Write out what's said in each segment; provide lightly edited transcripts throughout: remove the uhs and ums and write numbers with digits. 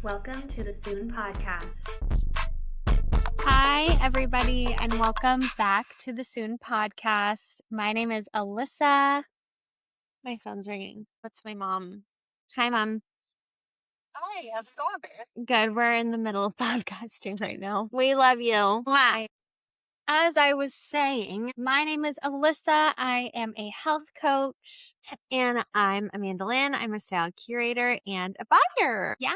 Welcome to the Soon Podcast. Hi, everybody, and welcome back to the Soon Podcast. My name is Alyssa. My phone's ringing. That's my mom. Hi, Mom. Hi, how's it going, babe? Good. We're in the middle of podcasting right now. We love you. Hi. As I was saying, my name is Alyssa. I am a health coach. And I'm Amanda Lynn. I'm a style curator and a buyer. Yeah,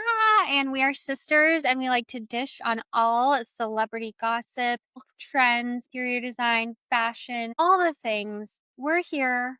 and we are sisters, and we like to dish on all celebrity gossip, trends, interior design, fashion, all the things. We're here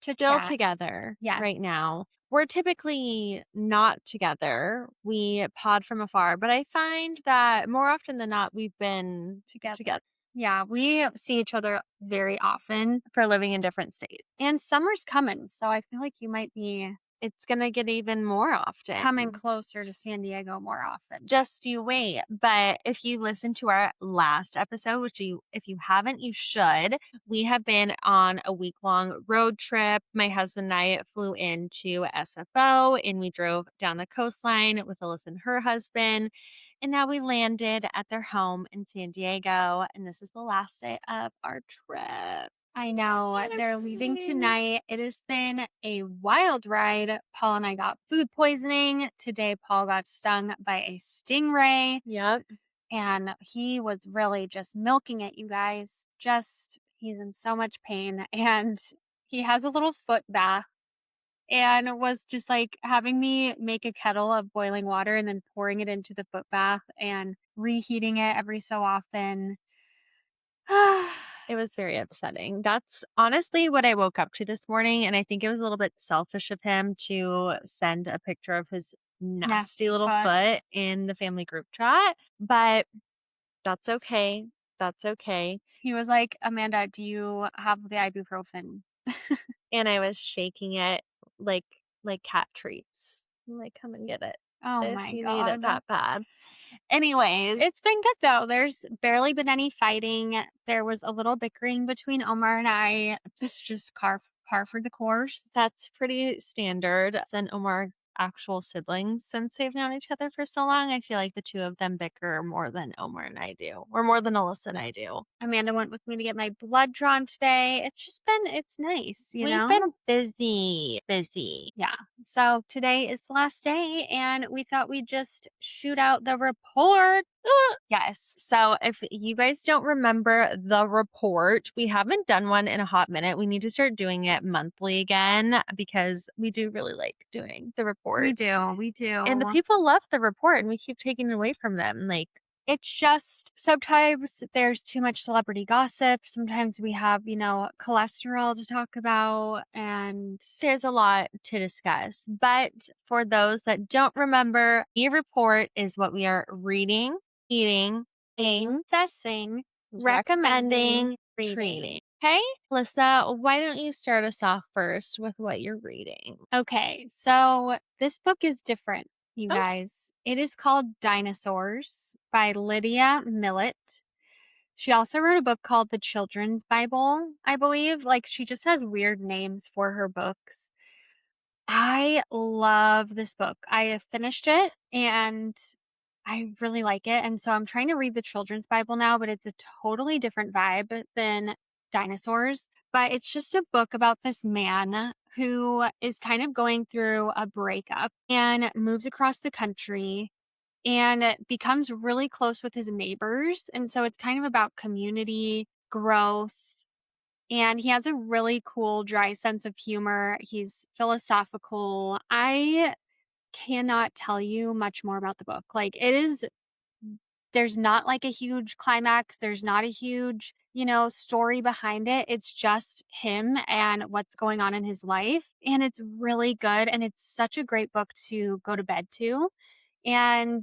to Still chat. together Yes. right now. We're typically not together. We pod from afar, but I find that more often than not, we've been together. Yeah, we see each other very often. For living in different states. And summer's coming, so I feel like you might be It's going to get even more often. coming closer to San Diego more often. Just you wait. But if you listen to our last episode, if you haven't, you should. We have been on a week-long road trip. My husband and I flew into SFO and we drove down the coastline with Alyssa and her husband. And now we landed at their home in San Diego. And this is the last day of our trip. I know. They're leaving tonight. It has been a wild ride. Paul and I got food poisoning. Today, Paul got stung by a stingray. Yep. And he was really just milking it, you guys. He's in so much pain. And he has a little foot bath and was just like having me make a kettle of boiling water and then pouring it into the foot bath and reheating it every so often. It was very upsetting. That's honestly what I woke up to this morning. And I think it was a little bit selfish of him to send a picture of his nasty little foot in the family group chat. But that's okay. That's okay. He was like, Amanda, do you have the ibuprofen? And I was shaking it like cat treats. I'm like, come and get it. Oh if my you God. need it that bad. Anyways, It's been good though. There's barely been any fighting. There was a little bickering between Omar and I. It's just par for the course. that's pretty standard. And Omar actual siblings, since they've known each other for so long, I feel like the two of them bicker more than Omar and I do, or more than Alyssa and I do. Amanda went with me to get my blood drawn today. It's nice, you know? We've been busy. Yeah. So today is the last day and we thought we'd just shoot out the report. Yes. So if you guys don't remember the report, we haven't done one in a hot minute. We need to start doing it monthly again because we do really like doing the report. We do. And the people love the report and we keep taking it away from them. Like, it's just sometimes there's too much celebrity gossip. Sometimes we have, cholesterol to talk about, and there's a lot to discuss. But for those that don't remember, the report is what we are reading, eating, assessing, recommending, treating. Okay, Alyssa, why don't you start us off first with what you're reading? Okay, so this book is different, you guys. It is called Dinosaurs by Lydia Millett. She also wrote a book called The Children's Bible, I believe. Like, she just has weird names for her books. I love this book. I have finished it and I really like it. And so I'm trying to read the Children's Bible now, but it's a totally different vibe than Dinosaurs. But it's just a book about this man who is kind of going through a breakup and moves across the country and becomes really close with his neighbors. And so it's kind of about community growth. And he has a really cool, dry sense of humor. He's philosophical. I cannot tell you much more about the book. Like, there's not like a huge climax. There's not a huge, story behind it. It's just him and what's going on in his life. And it's really good. And it's such a great book to go to bed to. And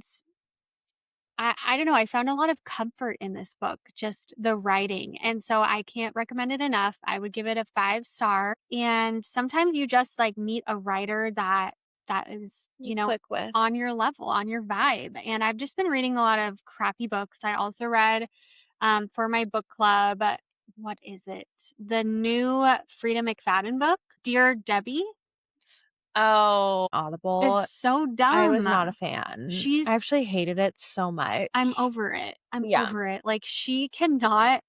I don't know. I found a lot of comfort in this book, just the writing. And so I can't recommend it enough. I would give it a 5-star. And sometimes you just like meet a writer that is, click with. On your level, on your vibe. And I've just been reading a lot of crappy books. I also read for my book club, what is it? The new Frida McFadden book, Dear Debbie. Oh, Audible. It's so dumb. I was not a fan. She's I actually hated it so much. I'm over it. I'm Yeah. over it. Like, she cannot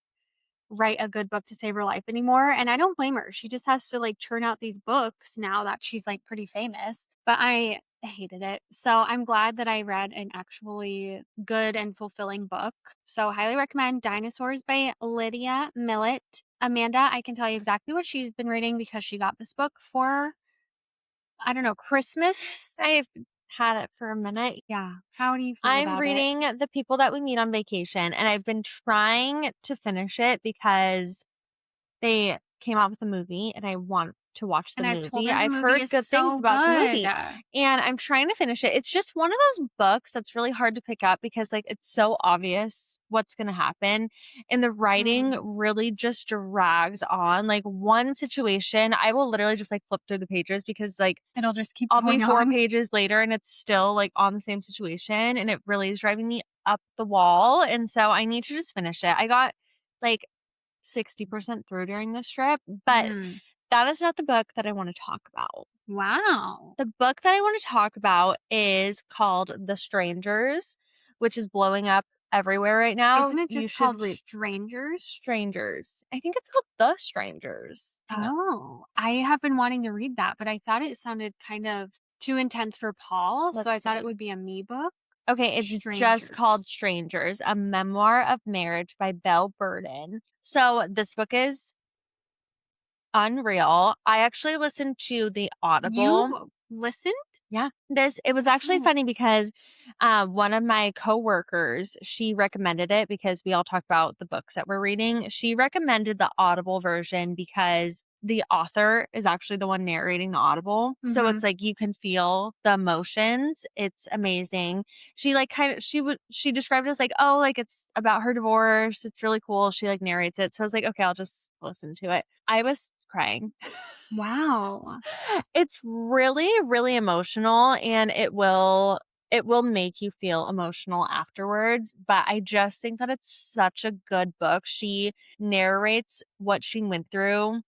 write a good book to save her life anymore, and I don't blame her. She just has to, like, churn out these books now that she's, like, pretty famous, but I hated it. So I'm glad that I read an actually good and fulfilling book. So highly recommend Dinosaurs by Lydia Millet. Amanda, I can tell you exactly what she's been reading because she got this book for, I don't know, Christmas. I've had it for a minute. Yeah. How do you feel I'm about it? reading The People That We Meet on Vacation, and I've been trying to finish it because they came out with a movie and I want to watch the And I've told movie. her the I've movie heard is good things so about the movie, good. and I'm trying to finish it. It's just one of those books that's really hard to pick up because, like, it's so obvious what's going to happen, and the writing really just drags on. Like, one situation, I will literally just, like, flip through the pages because, like, It'll just keep I'll going be 4 on. pages later and it's still, like, on the same situation, and it really is driving me up the wall, and so I need to just finish it. I got, like, 60% through during this trip, but that is not the book that I want to talk about. Wow. The book that I want to talk about is called The Strangers, which is blowing up everywhere right now. Isn't it You just should called read Strangers? Strangers. I think it's called The Strangers. Oh, I have been wanting to read that, but I thought it sounded kind of too intense for Paul, so I Let's thought see. it would be a me book. Okay, it's just called Strangers, a memoir of marriage by Belle Burden. So this book is unreal. I actually listened to the Audible. You listened? Yeah. It was actually Oh. funny because one of my coworkers, she recommended it because we all talk about the books that we're reading. She recommended the Audible version because the author is actually the one narrating the Audible. So it's like you can feel the emotions. It's amazing. She like she described it as like, oh, like it's about her divorce. It's really cool. She like narrates it. So I was like, okay, I'll just listen to it. I was crying. Wow. It's really, really emotional, and it will make you feel emotional afterwards, but I just think that it's such a good book. She narrates what she went through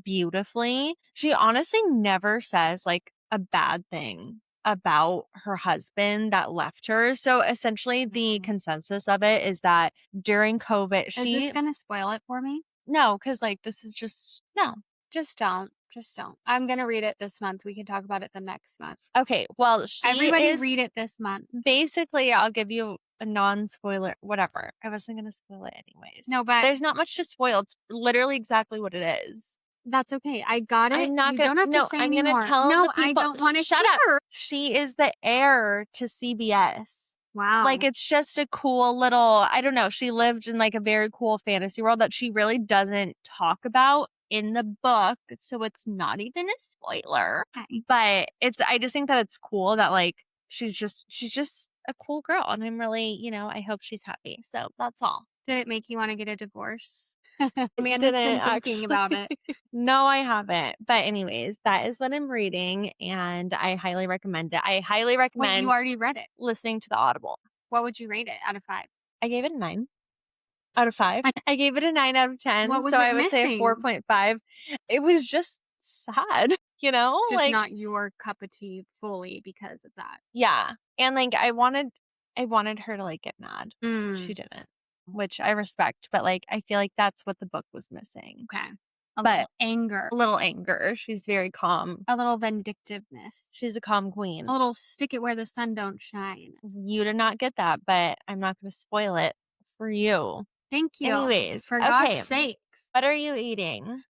beautifully. She honestly never says like a bad thing about her husband that left her. So essentially the consensus of it is that during COVID, Is this going to spoil it for me? No, because like this is just no. Just don't. Just don't. I'm going to read it this month. We can talk about it the next month. Okay, well, Everybody read it this month. Basically, I'll give you a non-spoiler, whatever. I wasn't going to spoil it anyways. No, but there's not much to spoil. It's literally exactly what it is. That's okay. I got it. I'm not going to no, say I'm anymore. gonna tell no, the people. I don't want to Shut hear. up. She is the heir to CBS. Wow. Like, it's just a cool little, I don't know. She lived in like a very cool fantasy world that she really doesn't talk about in the book. So it's not even a spoiler. Okay. But I just think that it's cool that like she's just a cool girl. And I'm really, I hope she's happy. So that's all. Did it make you want to get a divorce? Amanda's been thinking about it. No, I haven't. But anyways, that is what I'm reading, and I highly recommend it. I highly recommend. Wait, you already read it. Listening to the Audible. What would you rate it out of 5? I gave it a 9 out of 5. I gave it a 9 out of 10. What was so it I would say a missing? 4.5. It was just sad, Just like not your cup of tea fully because of that. Yeah. And like I wanted her to like get mad. She didn't, which I respect, but like I feel like that's what the book was missing. Okay. Little anger. A little anger. She's very calm. A little vindictiveness. She's a calm queen. A little stick it where the sun don't shine. You did not get that, but I'm not going to spoil it for you. Thank you. Anyways, for gosh sakes. What are you eating?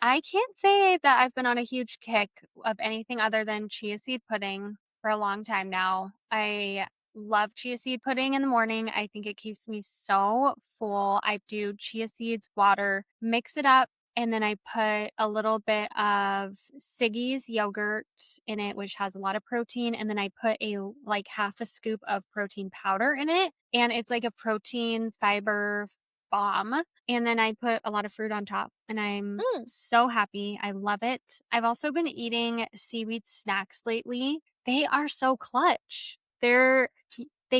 I can't say that I've been on a huge kick of anything other than chia seed pudding for a long time now. I love chia seed pudding in the morning. I think it keeps me so full. I do chia seeds, water, mix it up, and then I put a little bit of Siggy's yogurt in it, which has a lot of protein. And then I put like half a scoop of protein powder in it. And it's like a protein fiber bomb. And then I put a lot of fruit on top. And I'm so happy. I love it. I've also been eating seaweed snacks lately. They are so clutch. They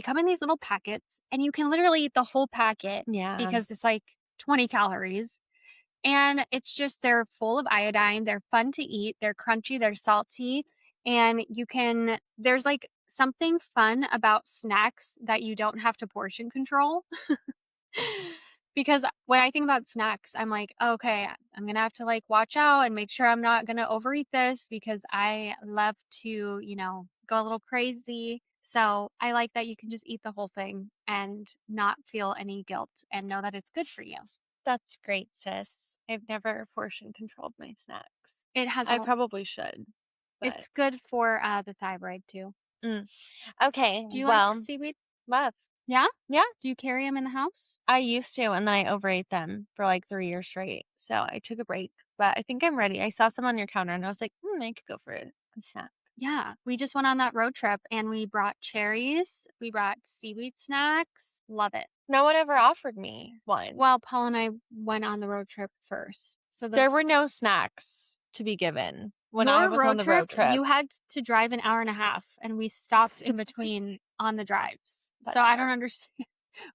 come in these little packets. And you can literally eat the whole packet. Yeah. Because it's like 20 calories. And it's just, they're full of iodine. They're fun to eat. They're crunchy. They're salty. And there's like something fun about snacks that you don't have to portion control. Because when I think about snacks, I'm like, okay, I'm going to have to like watch out and make sure I'm not going to overeat this because I love to, go a little crazy. So I like that you can just eat the whole thing and not feel any guilt and know that it's good for you. That's great, sis. I've never portion controlled my snacks. It has, I probably should. But... it's good for the thyroid too. Okay. Do you well, like seaweed? love. Yeah? Yeah. Do you carry them in the house? I used to, and then I overate them for like 3 years straight. So I took a break, but I think I'm ready. I saw some on your counter and I was like, I could go for a snack. Yeah. We just went on that road trip and we brought cherries. We brought seaweed snacks. Love it. No one ever offered me one. Well, Paul and I went on the road trip first. So there were no snacks to be given when I was on the road trip. You had to drive an hour and a half and we stopped in between on the drives. So I don't understand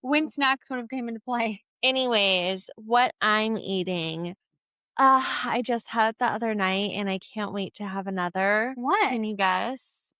when snacks would have came into play. Anyways, what I'm eating, I just had it the other night and I can't wait to have another. What? Can you guess?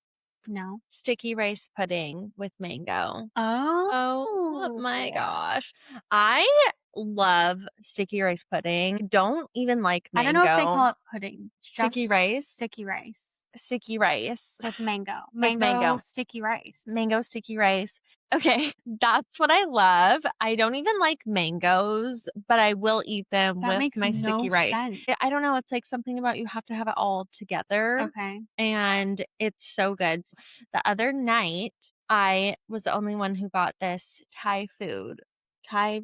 No. Sticky rice pudding with mango. Oh my gosh. I love sticky rice pudding. Don't even like mango. I don't know if they call it pudding. Sticky rice? Sticky rice. Sticky rice. With mango. Mango. Sticky rice. Mango sticky rice. Okay, that's what I love. I don't even like mangoes, but I will eat them with my sticky rice. Sense. I don't know. It's like something about you have to have it all together. Okay. And it's so good. The other night, I was the only one who got this Thai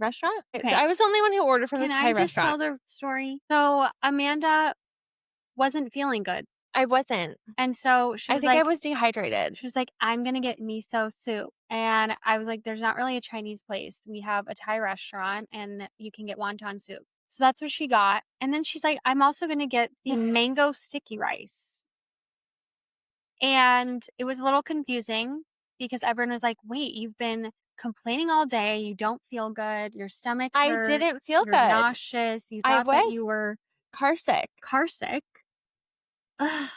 restaurant. Okay. I was the only one who ordered from this Thai restaurant. Can I just tell the story? So Amanda wasn't feeling good. I wasn't. And so she was I was dehydrated. She was like, I'm going to get miso soup. And I was like, there's not really a Chinese place. We have a Thai restaurant and you can get wonton soup. So that's what she got. And then she's like, I'm also going to get the mango sticky rice. And it was a little confusing because everyone was like, wait, you've been complaining all day. You don't feel good. Your stomach hurts. I didn't feel You're good. nauseous. You thought that you were carsick. Ugh.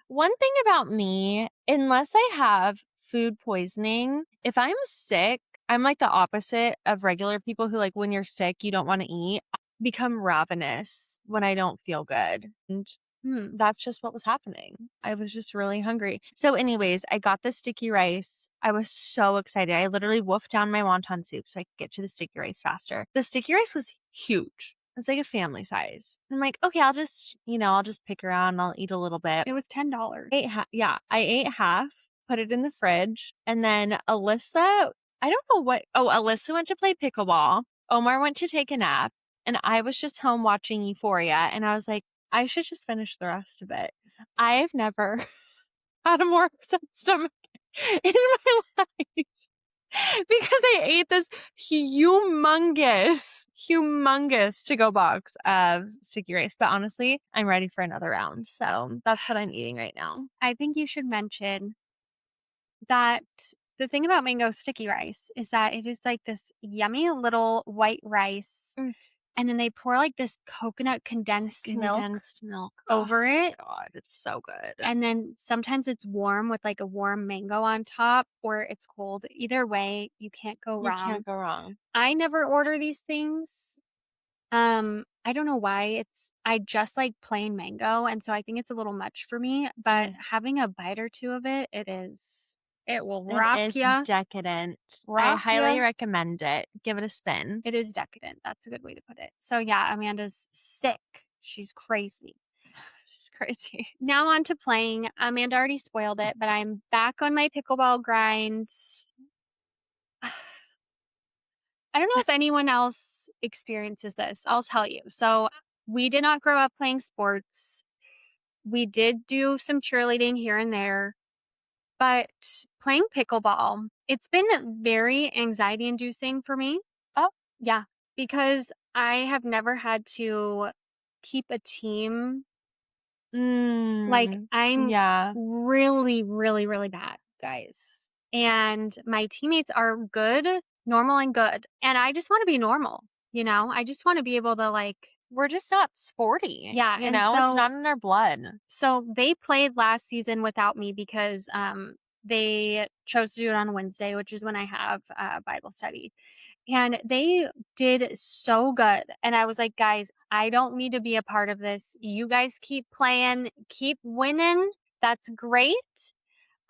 One thing about me, unless I have food poisoning, if I'm sick, I'm like the opposite of regular people who like when you're sick, you don't want to eat. I become ravenous when I don't feel good. And that's just what was happening. I was just really hungry. So anyways, I got the sticky rice. I was so excited. I literally wolfed down my wonton soup so I could get to the sticky rice faster. The sticky rice was huge. It was like a family size. I'm like, okay, I'll just pick around and I'll eat a little bit. It was $10. I ate half, put it in the fridge. And then Alyssa went to play pickleball. Omar went to take a nap. And I was just home watching Euphoria. And I was like, I should just finish the rest of it. I've never had a more upset stomach in my life. Because I ate this humongous to-go box of sticky rice. But honestly, I'm ready for another round. So that's what I'm eating right now. I think you should mention that the thing about mango sticky rice is that it is like this yummy little white rice. And then they pour like this coconut condensed milk over it. God, it's so good. And then sometimes it's warm with like a warm mango on top, or it's cold. Either way, you can't go wrong. You can't go wrong. I never order these things. I don't know why. I just like plain mango, and so I think it's a little much for me. But having a bite or two of it, it will rock you. It is decadent. I highly recommend it. Give it a spin. It is decadent. That's a good way to put it. So yeah, Amanda's sick. She's crazy. She's crazy. Now on to playing. Amanda already spoiled it, but I'm back on my pickleball grind. I don't know if anyone else experiences this. I'll tell you. So we did not grow up playing sports. We did do some cheerleading here and there. But playing pickleball, it's been very anxiety inducing for me. Oh, yeah. Because I have never had to keep a team. Like I'm really, really, really bad, guys. And my teammates are good, normal and good. And I just want to be normal. I just want to be able to like we're just not sporty. Yeah, You and know, it's so not in our blood. so they played last season without me because they chose to do it on Wednesday, which is when I have Bible study. And they did so good. And I was like, guys, I don't need to be a part of this. You guys keep playing, keep winning. That's great.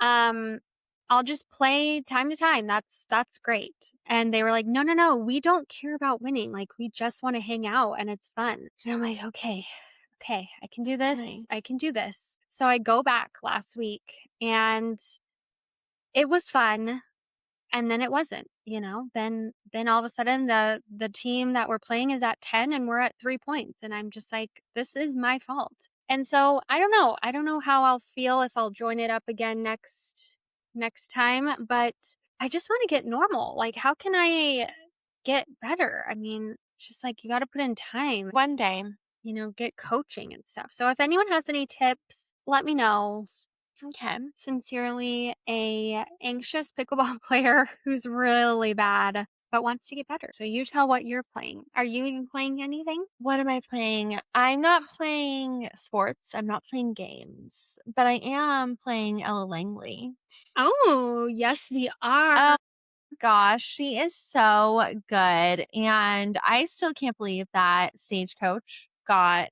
I'll just play time to time. That's great. And they were like, no, no, no, we don't care about winning. Like, we just want to hang out and it's fun. And I'm like, okay, I can do this. nice. I can do this. So I go back last week and it was fun. And then it wasn't, then all of a sudden the team that we're playing is at 10 and we're at 3 points. And I'm just like, this is my fault. And so I don't know. I don't know how I'll feel if I'll join it up again next time, but I just want to get normal. Like, how can I get better? I mean, it's just like you got to put in time, One day. get coaching and stuff. So if anyone has any tips, let me know. Okay. Sincerely, a anxious pickleball player who's really bad but wants to get better. So you tell what you're playing. Are you even playing anything? What am I playing? I'm not playing sports. I'm not playing games, but I am playing Ella Langley. Oh, yes, we are. Oh gosh, she is so good. And I still can't believe that Stagecoach got,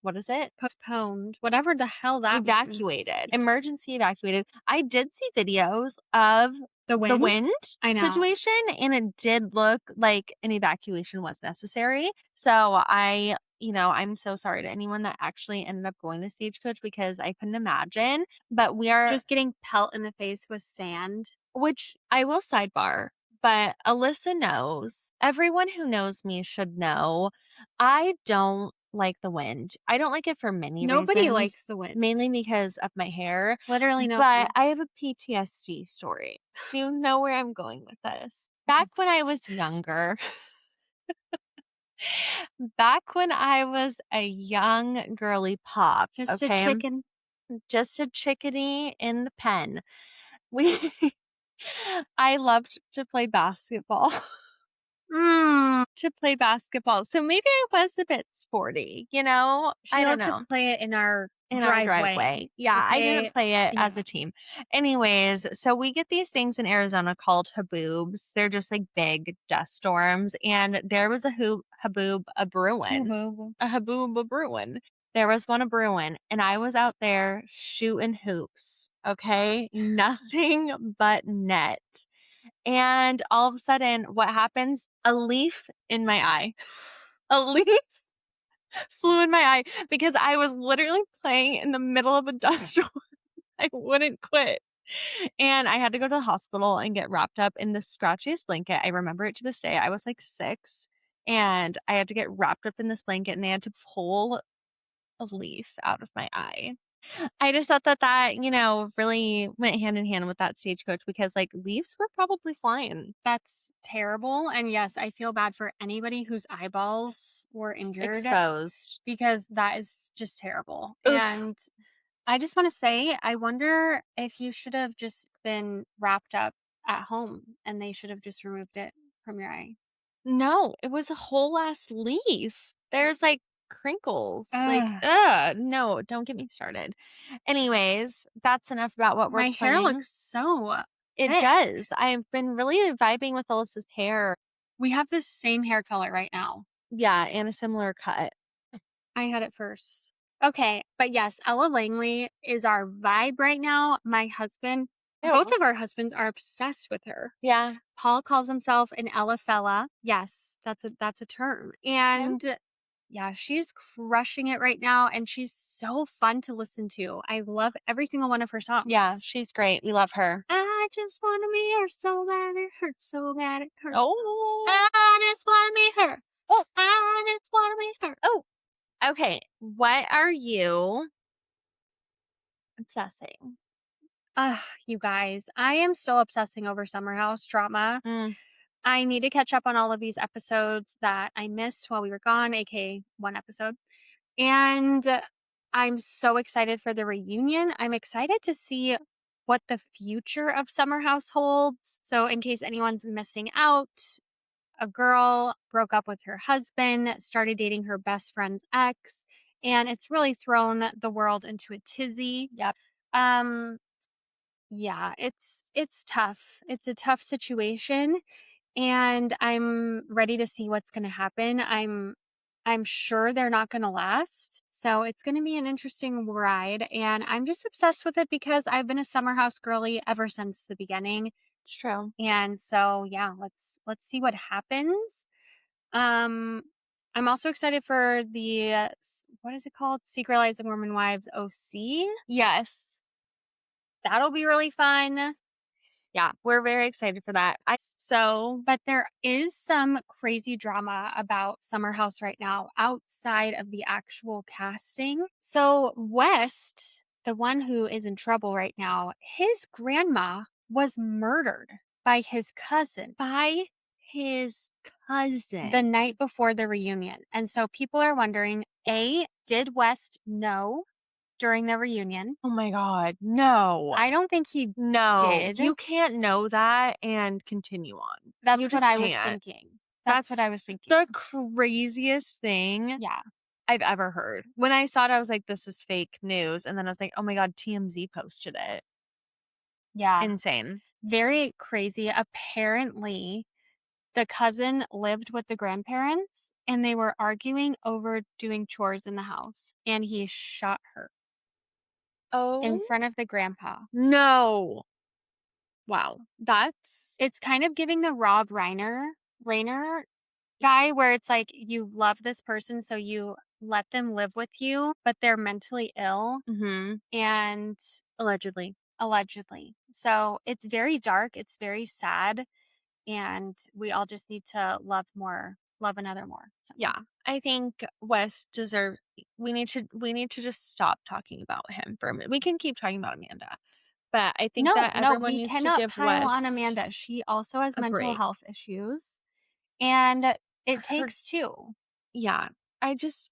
what is it? Postponed. Whatever the hell that means. Evacuated. Emergency evacuated. I did see videos of The the wind? wind I know. situation, and it did look like an evacuation was necessary. So I'm so sorry to anyone that actually ended up going to Stagecoach because I couldn't imagine. But we are Just getting pelt in the face with sand. which I will sidebar, but Alyssa knows. Everyone who knows me should know I don't like the wind. I don't like it for many Nobody reasons. likes the wind. Mainly because of my hair. Literally no. But I have a PTSD story. Do you know where I'm going with this? Back when I was younger, back when I was a young girly pop, Just okay? a chicken. Just a chickadee in the pen. We I loved to play basketball. To play basketball. So maybe I was a bit sporty, She I don't loved know. to play it in our In our driveway. driveway. Yeah, I didn't Okay. play it as Yeah. a team. Anyways, so we get these things in Arizona called haboobs. They're just like big dust storms. And there was a haboob, a Bruin. A haboob, a Bruin. There was one a Bruin. And I was out there shooting hoops. Okay. Nothing but net. And all of a sudden, what happens? A leaf in my eye. A leaf flew in my eye because I was literally playing in the middle of a dust storm. I wouldn't quit. And I had to go to the hospital and get wrapped up in the scratchiest blanket. I remember it to this day. I was like 6 and I had to get wrapped up in this blanket and they had to pull a leaf out of my eye. I just thought that, really went hand in hand with that Stagecoach because like leaves were probably flying. That's terrible. And yes, I feel bad for anybody whose eyeballs were injured Exposed. because that is just terrible. Oof. And I just want to say, I wonder if you should have just been wrapped up at home and they should have just removed it from your eye. No, it was a whole ass leaf. There's like crinkles. Ugh. No, don't get me started. Anyways, that's enough about what we're My hair playing. looks so It thick. does. I've been really vibing with Alyssa's hair. We have the same hair color right now. Yeah, and a similar cut. I had it first. Okay, but yes, Ella Langley is our vibe right now. My husband, both of our husbands are obsessed with her. Yeah. Paul calls himself an Ella fella. Yes, that's a term. And yeah, she's crushing it right now and she's so fun to listen to. I love every single one of her songs. Yeah, she's great. We love her. I just want to be her so bad it hurts, so bad it hurts. Oh. I just want to be her. Oh, I just want to be her. Oh. Okay. What are you obsessing? You guys, I am still obsessing over Summer House drama. I need to catch up on all of these episodes that I missed while we were gone, aka one episode. And I'm so excited for the reunion. I'm excited to see what the future of Summer House holds. So in case anyone's missing out, a girl broke up with her husband, started dating her best friend's ex, and it's really thrown the world into a tizzy. Yep. Yeah, it's tough. It's a tough situation, and I'm ready to see what's going to happen. I'm sure they're not going to last. So it's going to be an interesting ride, and I'm just obsessed with it because I've been a summer house girly ever since the beginning. It's true. And so yeah, let's see what happens. I'm also excited for the what is it called? Secret Lives of Mormon Wives OC. Yes. That'll be really fun. Yeah, we're very excited for that. But there is some crazy drama about Summer House right now outside of the actual casting. So West, the one who is in trouble right now, his grandma was murdered by his cousin by his cousin the night before the reunion. And so people are wondering, A, did West know during the reunion? Oh my God, no. I don't think he did. You can't know that and continue on. That's You what just I was can't. thinking. That's what I was thinking. The craziest thing Yeah. I've ever heard. When I saw it, I was like, this is fake news. And then I was like, oh my God, TMZ posted it. Yeah. Insane. Very crazy. Apparently, the cousin lived with the grandparents and they were arguing over doing chores in the house, and he shot her in Oh, front of the grandpa. no. Wow. It's kind of giving the Rob Reiner guy where it's like you love this person, so you let them live with you, but they're mentally ill and allegedly. So it's very dark. It's very sad. And we all just need to love another more. So. Yeah. I think West deserves, we need to just stop talking about him for a minute. We can keep talking about Amanda. But I think that everyone we needs cannot to give pile West on Amanda. She also has mental break. health issues, and it takes two. Yeah, I just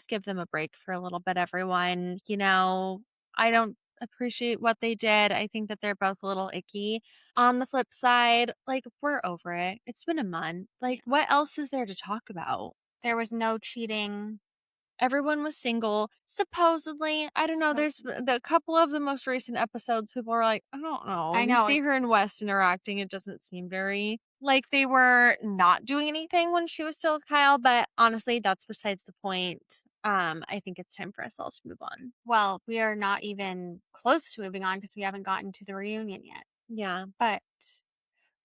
give them a break for a little bit, everyone. You know, I don't appreciate what they did. I think that they're both a little icky. On the flip side, like, we're over it. It's been a month. Like, what else is there to talk about? There was no cheating. Everyone was single, supposedly. I don't know. There's the couple of the most recent episodes, people are like, I don't know. I know. You see her and West interacting. It doesn't seem very like they were not doing anything when she was still with Kyle. But honestly, that's besides the point. I think it's time for us all to move on. Well, we are not even close to moving on because we haven't gotten to the reunion yet. Yeah. But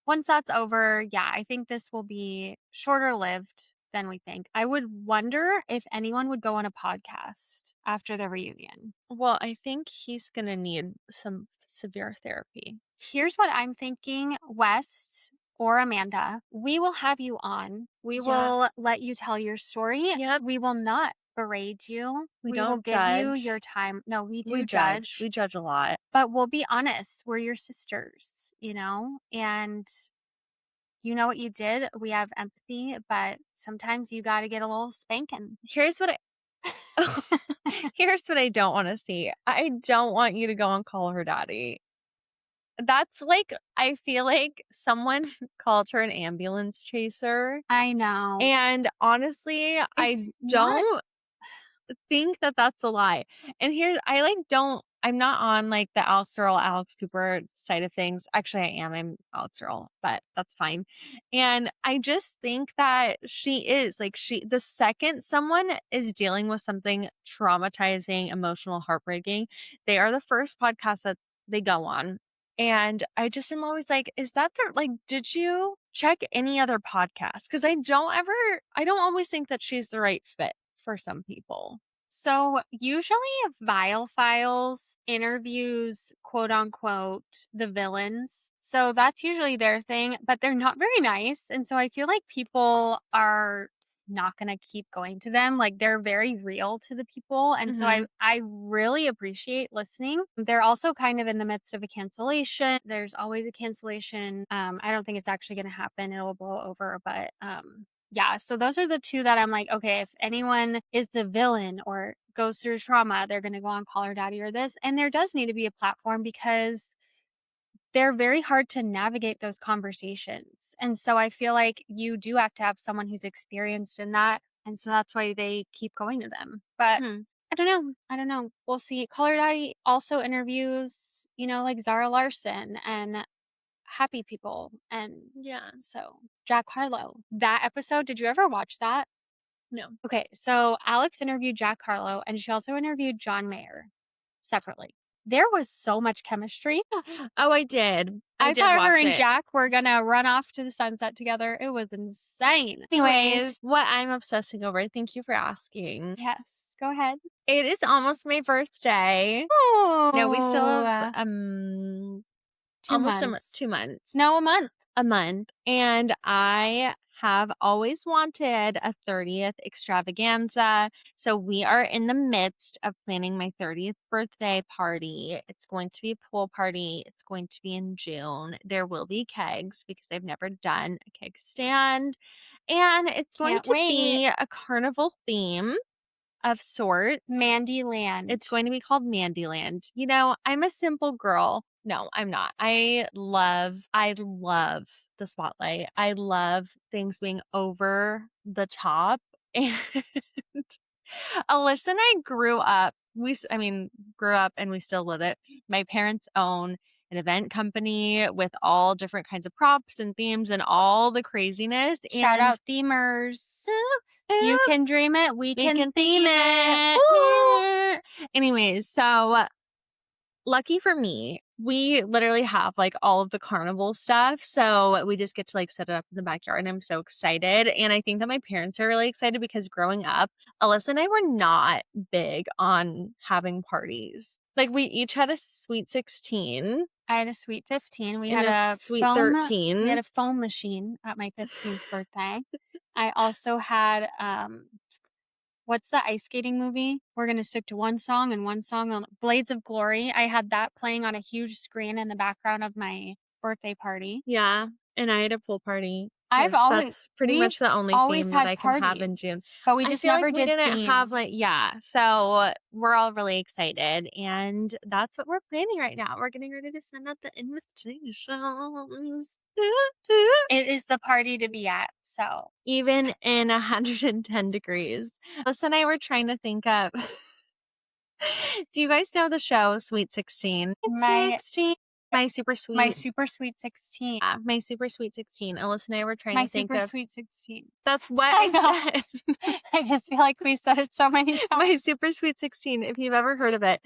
once that's over, yeah, I think this will be shorter lived than we think. I would wonder if anyone would go on a podcast after the reunion. Well, I think he's going to need some severe therapy. Here's what I'm thinking, West or Amanda. We will have you on. We will let you tell your story. Yep. We will not berate you. We will don't give judge. you your time. No, we do We judge. We judge a lot. But we'll be honest. We're your sisters, you know? And you know what you did. We have empathy, but sometimes you got to get a little spanking. Here's what I don't want to see. I don't want you to go and call her daddy. That's like, I feel like someone called her an ambulance chaser. I know. And honestly, I don't think that that's a lie. And here, I'm not on like the Alex Cooper side of things. Actually, I am. I'm Alex Earl, but that's fine. And I just think that she is like, the second someone is dealing with something traumatizing, emotional, heartbreaking, they are the first podcast that they go on. And I just am always like, is that did you check any other podcast? Because I don't always think that she's the right fit for some people. So usually Vile Files interviews, quote unquote, the villains. So that's usually their thing, but they're not very nice. And so I feel like people are not going to keep going to them. Like, they're very real to the people. And so I really appreciate listening. They're also kind of in the midst of a cancellation. There's always a cancellation. I don't think it's actually going to happen. It'll blow over, but yeah, so those are the two that I'm like, okay, if anyone is the villain or goes through trauma, they're going to go on Call Her Daddy or this. And there does need to be a platform because they're very hard to navigate those conversations. And so I feel like you do have to have someone who's experienced in that. And so that's why they keep going to them. But I don't know. I don't know. We'll see. Color Daddy also interviews, like Zara Larson and happy people. And Yeah. so Jack Harlow. That episode, did you ever watch that? No. Okay. So Alex interviewed Jack Harlow and she also interviewed John Mayer separately. There was so much chemistry. Oh, I did. I did thought her watch and it. Jack were gonna run off to the sunset together. It was insane. Anyways, what I'm obsessing over, thank you for asking. Yes, go ahead. It is almost my birthday. Oh, No, we still have 2 months. 2 months. No, a month. A month. And I have always wanted a 30th extravaganza. So we are in the midst of planning my 30th birthday party. It's going to be a pool party. It's going to be in June. There will be kegs because I've never done a keg stand. And it's going Can't to wait. be a carnival theme of sorts. Mandyland. It's going to be called Mandyland. I'm a simple girl. No, I'm not. I love the spotlight. I love things being over the top. And Alyssa and I grew up and we still live it. My parents own an event company with all different kinds of props and themes and all the craziness. Shout out themers. You can dream it. We can theme it. Anyways, so lucky for me, we literally have like all of the carnival stuff. So we just get to like set it up in the backyard and I'm so excited. And I think that my parents are really excited because growing up, Alyssa and I were not big on having parties. Like we each had a sweet 16. I had a sweet 15. We and had a sweet foam, 13. We had a foam machine at my 15th birthday. I also had what's the ice skating movie? We're going to stick to one song on Blades of Glory. I had that playing on a huge screen in the background of my birthday party. Yeah. And I had a pool party. That's pretty much the only theme that I can have in June. But we just never did. We didn't have so we're all really excited and that's what we're planning right now. We're getting ready to send out the invitations. It is the party to be at. So even in 110 degrees. Alyssa and I were trying to think of do you guys know the show Sweet 16? My super sweet 16. Yeah, my super sweet 16. Alyssa and I were trying to think of My super sweet 16. That's what I said. I just feel like we said it so many times. My super sweet 16. If you've ever heard of it,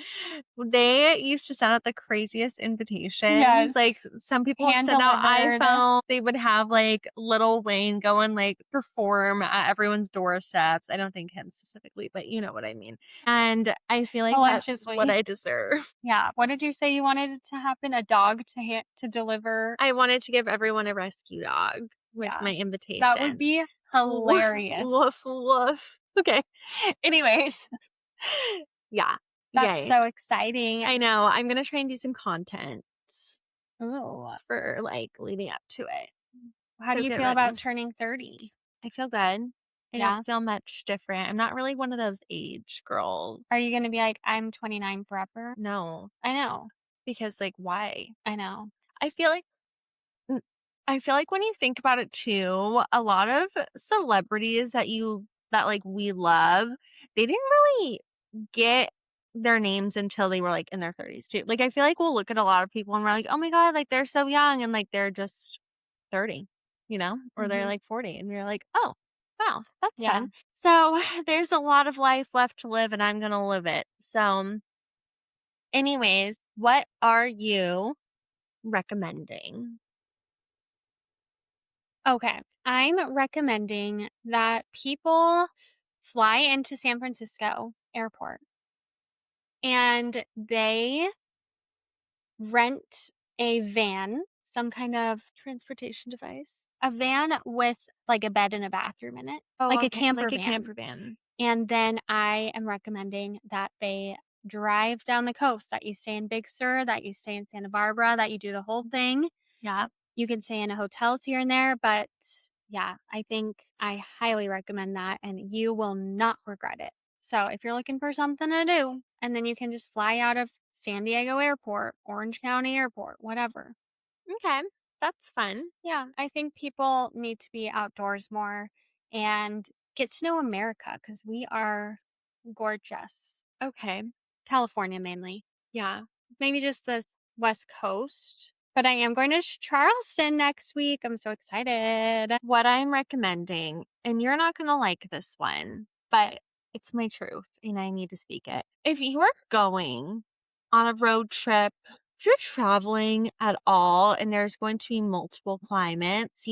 they used to send out the craziest invitations. Yes. Like some people would send out iPhone. They would have like Lil Wayne go and like perform at everyone's doorsteps. I don't think him specifically, but you know what I mean. And I feel like that's what I deserve. Yeah. What did you say you wanted to happen? A dog to deliver? I wanted to give everyone a rescue dog with my invitation. That would be hilarious. Woof, woof. Okay. Anyways. Yeah. That's so exciting. I know. I'm going to try and do some content for like leading up to it. How do you feel about turning 30? I feel good. I don't feel much different. I'm not really one of those age girls. Are you going to be like, I'm 29 forever? No. I know. Because like, why? I know. I feel like when you think about it too, a lot of celebrities that like we love, they didn't really get their names until they were like in their 30s too. Like I feel like we'll look at a lot of people and we're like, oh my God, like they're so young and like they're just 30, or they're like 40 and we're like, oh, wow, that's fun. So there's a lot of life left to live and I'm going to live it. So anyways, what are you recommending? Okay. I'm recommending that people fly into San Francisco airport and they rent a van, some kind of transportation device, a van with like a bed and a bathroom in it, like a camper van. And then I am recommending that they drive down the coast, that you stay in Big Sur, that you stay in Santa Barbara, that you do the whole thing. Yeah. You can stay in hotels here and there, but yeah, I think I highly recommend that and you will not regret it. So if you're looking for something to do, and then you can just fly out of San Diego Airport, Orange County Airport, whatever. Okay. That's fun. Yeah, I think people need to be outdoors more and get to know America because we are gorgeous. Okay. California mainly. Yeah. Maybe just the West Coast. But I am going to Charleston next week. I'm so excited. What I'm recommending, and you're not going to like this one, but it's my truth and I need to speak it. If you are going on a road trip, if you're traveling at all and there's going to be multiple climates,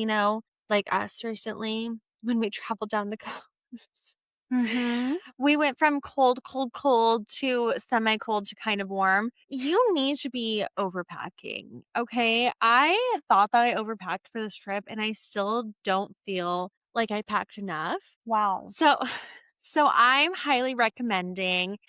like us recently when we traveled down the coast. Mm-hmm. We went from cold, cold, cold to semi cold to kind of warm. You need to be overpacking. Okay. I thought that I overpacked for this trip and I still don't feel like I packed enough. Wow. So I'm highly recommending,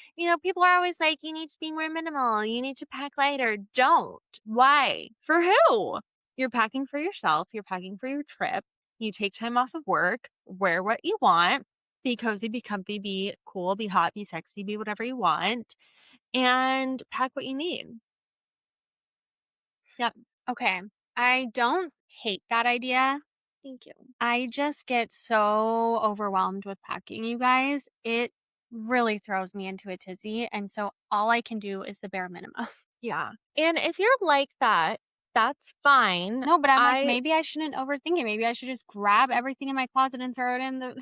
people are always like, you need to be more minimal. You need to pack lighter. Don't. Why? For who? You're packing for yourself. You're packing for your trip. You take time off of work, wear what you want, be cozy, be comfy, be cool, be hot, be sexy, be whatever you want, and pack what you need. Yep. Okay. I don't hate that idea. Thank you. I just get so overwhelmed with packing, you guys. It really throws me into a tizzy. And so all I can do is the bare minimum. Yeah. And if you're like that, that's fine. No, but I'm like, maybe I shouldn't overthink it. Maybe I should just grab everything in my closet and throw it in the.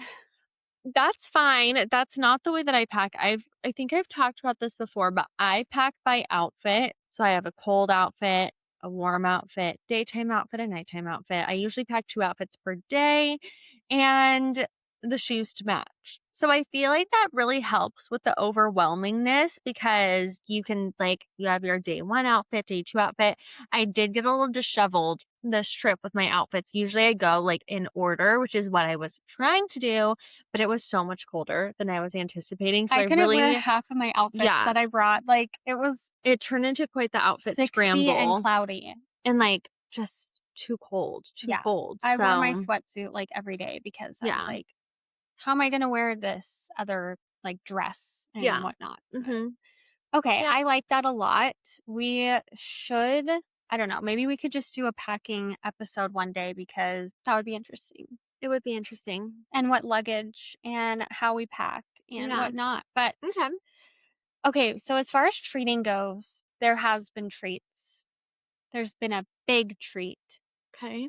That's fine. That's not the way that I pack. I think I've talked about this before, but I pack by outfit. So I have a cold outfit, a warm outfit, daytime outfit, a nighttime outfit. I usually pack 2 outfits per day and the shoes to match. So I feel like that really helps with the overwhelmingness because you have your day 1 outfit, day 2 outfit. I did get a little disheveled this trip with my outfits. Usually I go like in order, which is what I was trying to do, but it was so much colder than I was anticipating. So I couldn't wear half of my outfits that I brought. Like it turned into quite the outfit 60 scramble and cloudy. and just too cold, too cold. I wore my sweatsuit like every day because I was like, how am I going to wear this other like dress and whatnot? Mm-hmm. Okay. Yeah. I like that a lot. We should, I don't know, maybe we could just do a packing episode one day because that would be interesting. It would be interesting. And what luggage and how we pack and whatnot. But okay, so as far as treating goes, there has been treats. There's been a big treat. Okay.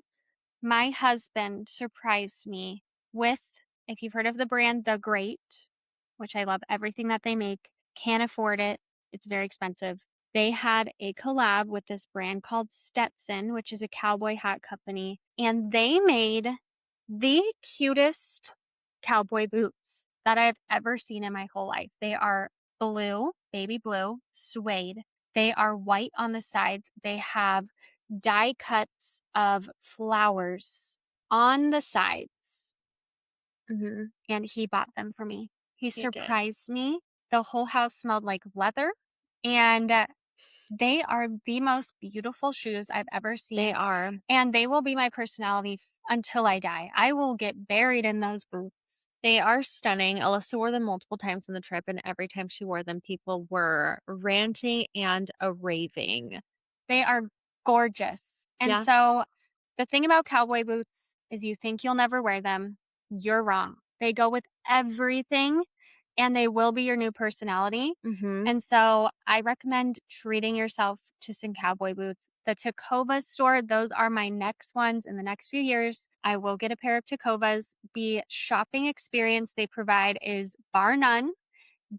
My husband surprised me with, if you've heard of the brand The Great, which I love everything that they make, can't afford it. It's very expensive. They had a collab with this brand called Stetson, which is a cowboy hat company, and they made the cutest cowboy boots that I've ever seen in my whole life. They are blue, baby blue, suede. They are white on the sides. They have die cuts of flowers on the sides. Mm-hmm. And he bought them for me. He surprised me. The whole house smelled like leather. And they are the most beautiful shoes I've ever seen. They are. And they will be my personality until I die. I will get buried in those boots. They are stunning. Alyssa wore them multiple times on the trip, and every time she wore them, people were ranting and raving. They are gorgeous. And so the thing about cowboy boots is you think you'll never wear them. You're wrong. They go with everything and they will be your new personality. Mm-hmm. And so I recommend treating yourself to some cowboy boots. The Tacova store, those are my next ones in the next few years. I will get a pair of Tacovas. The shopping experience they provide is bar none.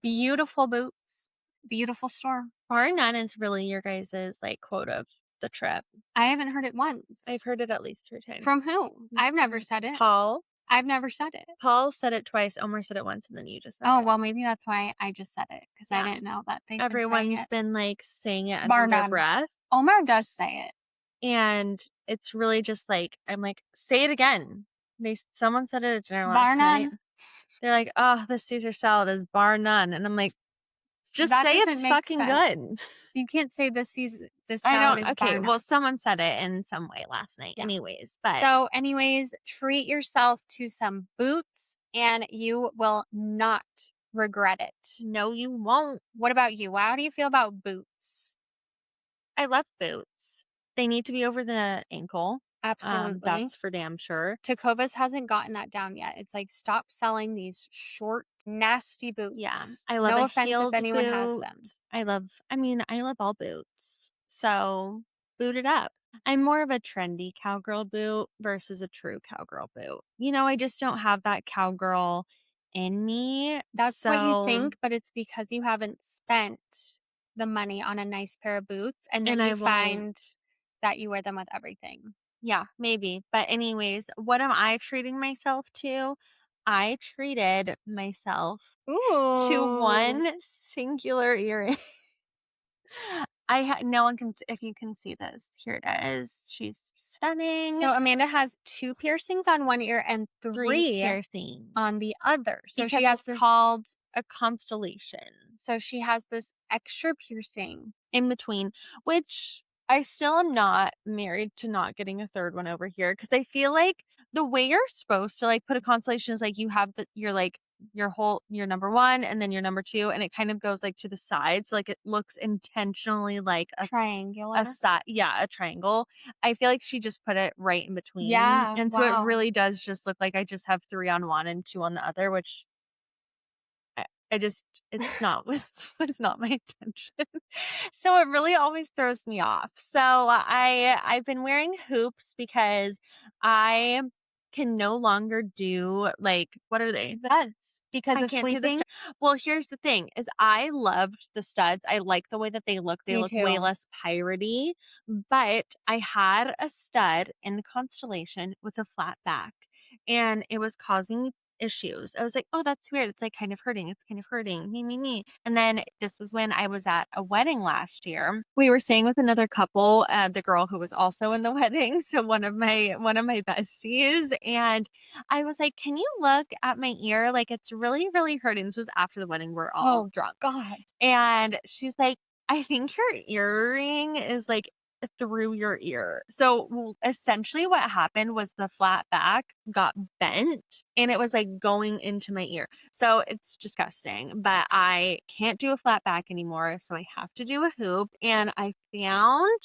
Beautiful boots, beautiful store. Bar none is really your guys' quote of the trip. I haven't heard it once. I've heard it at least 3 times. From who? I've never said it. Paul. I've never said it. Paul said it twice. Omar said it once, and then you just said it. Oh, well, maybe that's why I just said it, because I didn't know that they Everyone's been saying it bar under their none. breath. Omar does say it. And it's really just I'm like, say it again. Someone said it at dinner Bar last none. night. They're like, oh, this Caesar salad is bar none. And I'm like, just That say doesn't it's make fucking sense. good. You can't say this salad is Okay, bar none. well, someone said it in some way last night. Yeah. Anyways, but So anyways, treat yourself to some boots and you will not regret it. no, you won't. What about you? How do you feel about boots? I love boots. They need to be over the ankle. Absolutely. That's for damn sure. Tecovas hasn't gotten that down yet. It's like, stop selling these short, nasty boots. Yeah. I love no a offense if heeled anyone boot. has them. I love all boots. So boot it up. I'm more of a trendy cowgirl boot versus a true cowgirl boot. I just don't have that cowgirl in me. That's what you think, but it's because you haven't spent the money on a nice pair of boots, and then And I you won't. find that you wear them with everything. Yeah, maybe. But anyways, what am I treating myself to? I treated myself to one singular earring. No one can, if you can see this, here it is. She's stunning. So Amanda has 2 piercings on one ear and 3 piercings on the other. So because she has it's this called a constellation So she has this extra piercing. in between, which I still am not married to not getting a third one over here, because I feel like the way you're supposed to put a constellation is you have your number 1 and then your number 2, and it kind of goes to the side, so it looks intentionally like a Triangular. a triangle. I feel like she just put it right in between. Yeah, and so wow. it really does just look like I just have 3 on one and 2 on the other, which it's not my intention. So it really always throws me off. So I've been wearing hoops because I can no longer do what are they? Studs. Because I of can't do the sleeping? Well, here's the thing is I loved the studs. I like the way that they look. They Me look way too. less piratey, but I had a stud in the Constellation with a flat back, and it was causing me issues. I was like, oh, that's weird. It's kind of hurting. It's kind of hurting. Me. And then this was when I was at a wedding last year. We were staying with another couple, the girl who was also in the wedding. So one of my besties. And I was like, can you look at my ear? It's really, really hurting. This was after the wedding. We're all drunk. God. And she's like, I think your earring is through your ear. So essentially what happened was the flat back got bent and it was going into my ear. So it's disgusting, but I can't do a flat back anymore. So I have to do a hoop, and I found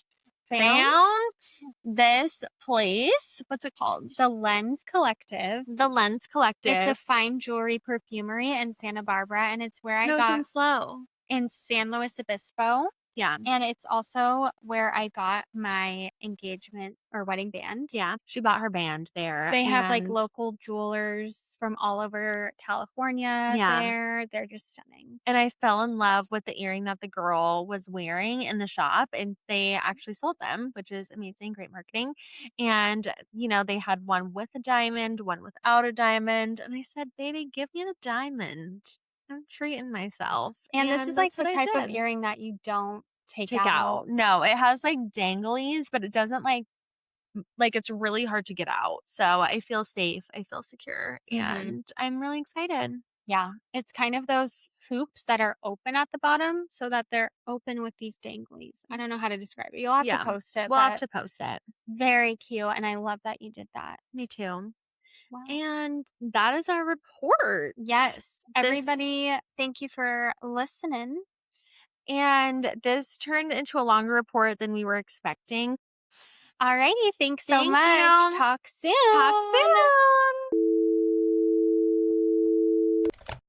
this place. What's it called? The Lens Collective. The Lens Collective. It's a fine jewelry perfumery in Santa Barbara, and it's where I It's got in Slow. in San Luis Obispo. Yeah. And it's also where I got my engagement or wedding band. Yeah. She bought her band there. They have local jewelers from all over California there. They're just stunning. And I fell in love with the earring that the girl was wearing in the shop, and they actually sold them, which is amazing. Great marketing. And, they had one with a diamond, one without a diamond. And I said, baby, give me the diamond. I'm treating myself. And this is the type of earring that you don't take out. No, it has danglies, but it doesn't it's really hard to get out. So I feel safe. I feel secure. And I'm really excited. Yeah. It's kind of those hoops that are open at the bottom so that they're open with these danglies. I don't know how to describe it. You'll have to post it. We'll have to post it. Very cute. And I love that you did that. Me too. Wow. And that is our report. Yes. Everybody, thank you for listening. And this turned into a longer report than we were expecting. Alrighty. Thanks so much. You. Talk soon. Talk soon.